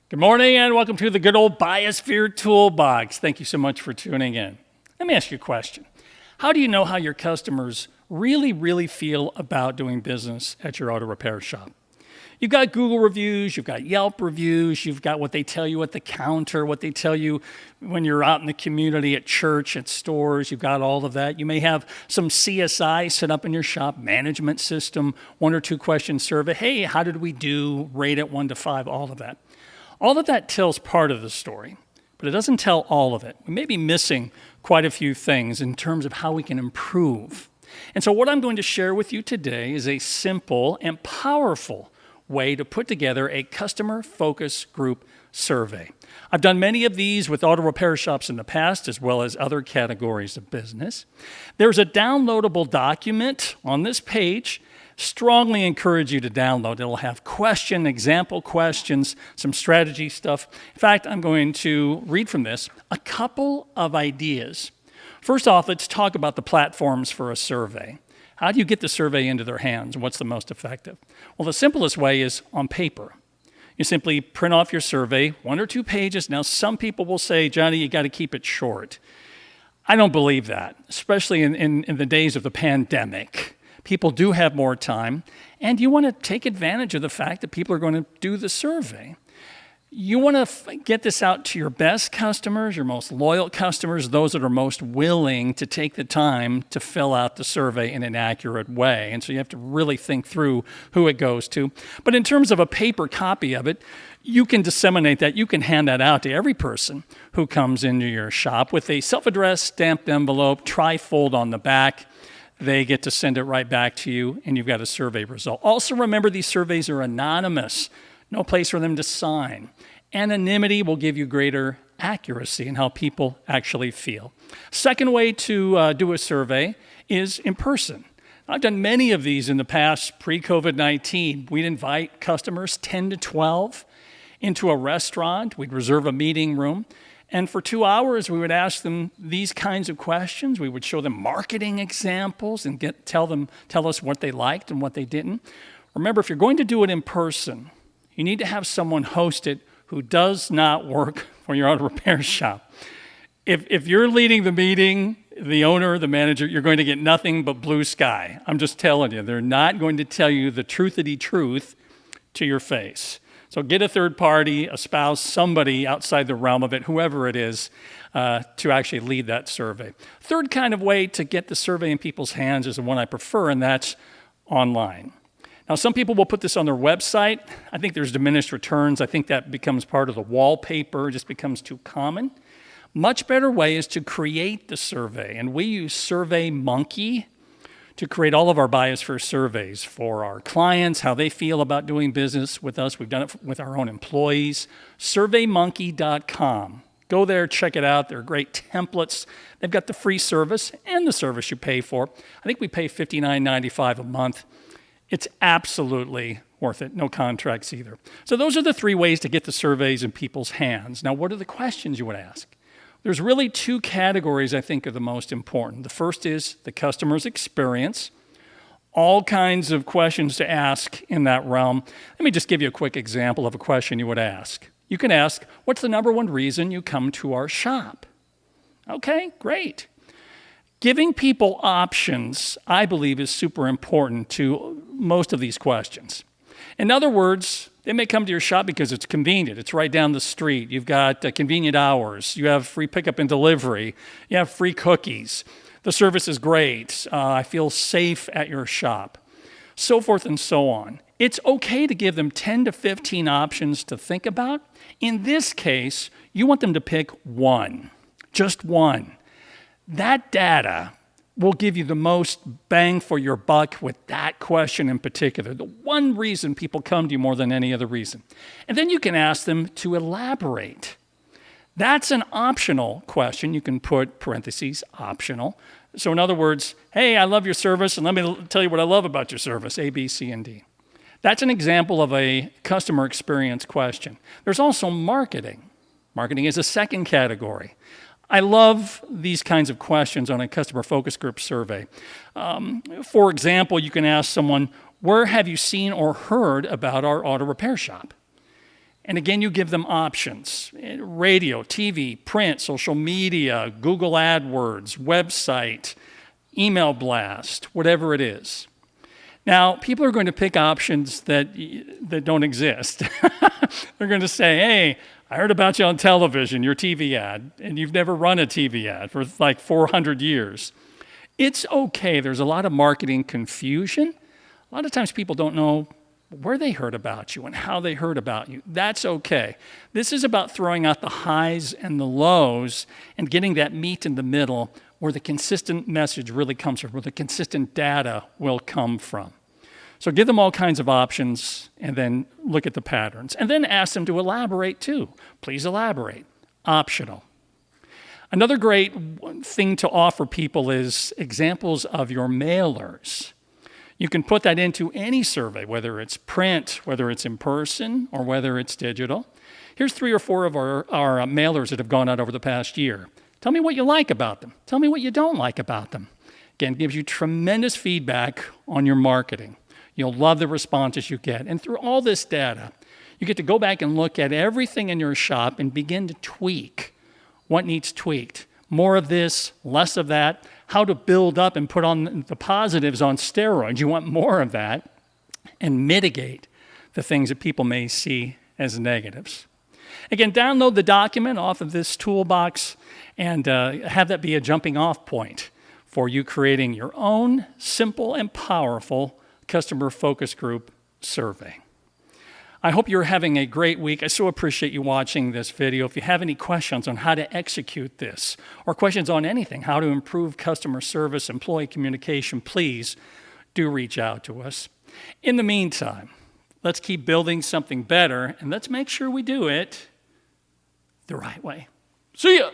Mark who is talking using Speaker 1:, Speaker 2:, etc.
Speaker 1: Good morning and welcome to the good old Biosphere Toolbox. Thank you so much for tuning in. Let me ask you a question. How do you know how your customers really feel about doing business at your auto repair shop? You've got Google reviews, you've got Yelp reviews, you've got what they tell you at the counter, what they tell you when you're out in the community, at church, at stores, you've got all of that. You may have some CSI set up in your shop, management system, 1 or 2 question survey. Hey, how did we do? Rate it 1 to 5, all of that. All of that tells part of the story, but it doesn't tell all of it. We may be missing quite a few things in terms of how we can improve. And so what I'm going to share with you today is a simple and powerful way to put together a customer focus group survey. I've done many of these with auto repair shops in the past, as well as other categories of business. There's a downloadable document on this page. Strongly encourage you to download. It'll have example questions, some strategy stuff. In fact, I'm going to read from this a couple of ideas. First off, let's talk about the platforms for a survey. How do you get the survey into their hands? What's the most effective? Well, the simplest way is on paper. You simply print off your survey, 1 or 2 pages. Now, some people will say, Johnny, you got to keep it short. I don't believe that, especially in the days of the pandemic. People do have more time, and you want to take advantage of the fact that people are going to do the survey. You want to get this out to your best customers, your most loyal customers, those that are most willing to take the time to fill out the survey in an accurate way. And so you have to really think through who it goes to. But in terms of a paper copy of it, you can disseminate that. You can hand that out to every person who comes into your shop with a self-addressed stamped envelope, tri-fold on the back. They get to send it right back to you, and you've got a survey result. Also remember, these surveys are anonymous. No place for them to sign. Anonymity will give you greater accuracy in how people actually feel. Second way to do a survey is in person. I've done many of these in the past, pre-COVID-19. We'd invite customers, 10 to 12, into a restaurant. We'd reserve a meeting room. And for 2 hours, we would ask them these kinds of questions. We would show them marketing examples and tell us what they liked and what they didn't. Remember, if you're going to do it in person, you need to have someone host it who does not work for your auto repair shop. If you're leading the meeting, the owner, the manager, you're going to get nothing but blue sky. I'm just telling you, they're not going to tell you the truthity truth to your face. So get a third party, a spouse, somebody outside the realm of it, whoever it is, to actually lead that survey. Third kind of way to get the survey in people's hands is the one I prefer, and that's online. Now, some people will put this on their website. I think there's diminished returns. I think that becomes part of the wallpaper, just becomes too common. Much better way is to create the survey, and we use SurveyMonkey to create all of our Biosphere surveys for our clients, how they feel about doing business with us. We've done it with our own employees. SurveyMonkey.com. Go there, check it out. They're great templates. They've got the free service and the service you pay for. I think we pay $59.95 a month. It's absolutely worth it. No contracts either. So those are the 3 ways to get the surveys in people's hands. Now, what are the questions you would ask? There's really 2 categories I think are the most important. The first is the customer's experience. All kinds of questions to ask in that realm. Let me just give you a quick example of a question you would ask. You can ask, what's the number 1 reason you come to our shop? Okay, great. Giving people options, I believe, is super important to most of these questions. In other words, they may come to your shop because it's convenient. It's right down the street. You've got convenient hours. You have free pickup and delivery. You have free cookies. The service is great. I feel safe at your shop. So forth and so on. It's okay to give them 10 to 15 options to think about. In this case, you want them to pick 1, just 1. That data will give you the most bang for your buck with that question in particular, the one reason people come to you more than any other reason. And then you can ask them to elaborate. That's an optional question. You can put parentheses, optional. So in other words, hey, I love your service, and let me tell you what I love about your service, A, B, C, and D. That's an example of a customer experience question. There's also marketing. Marketing is a second category. I love these kinds of questions on a customer focus group survey. For example, you can ask someone, where have you seen or heard about our auto repair shop? And again, you give them options: radio, TV, print, social media, Google AdWords, website, email blast, whatever it is. Now, people are going to pick options that don't exist. They're going to say, hey, I heard about you on television, your TV ad, and you've never run a TV ad for like 400 years. It's okay. There's a lot of marketing confusion. A lot of times people don't know where they heard about you and how they heard about you. That's okay. This is about throwing out the highs and the lows and getting that meat in the middle where the consistent message really comes from, where the consistent data will come from. So give them all kinds of options and then look at the patterns. And then ask them to elaborate too. Please elaborate. Optional. Another great thing to offer people is examples of your mailers. You can put that into any survey, whether it's print, whether it's in person, or whether it's digital. Here's 3 or 4 of our mailers that have gone out over the past year. Tell me what you like about them. Tell me what you don't like about them. Again, it gives you tremendous feedback on your marketing. You'll love the responses you get. And through all this data, you get to go back and look at everything in your shop and begin to tweak what needs tweaked. More of this, less of that. How to build up and put on the positives on steroids. You want more of that, and mitigate the things that people may see as negatives. Again, download the document off of this toolbox and have that be a jumping off point for you creating your own simple and powerful customer focus group survey. I hope you're having a great week. I so appreciate you watching this video. If you have any questions on how to execute this, or questions on anything, how to improve customer service, employee communication, please do reach out to us. In the meantime, let's keep building something better, and let's make sure we do it the right way. See ya!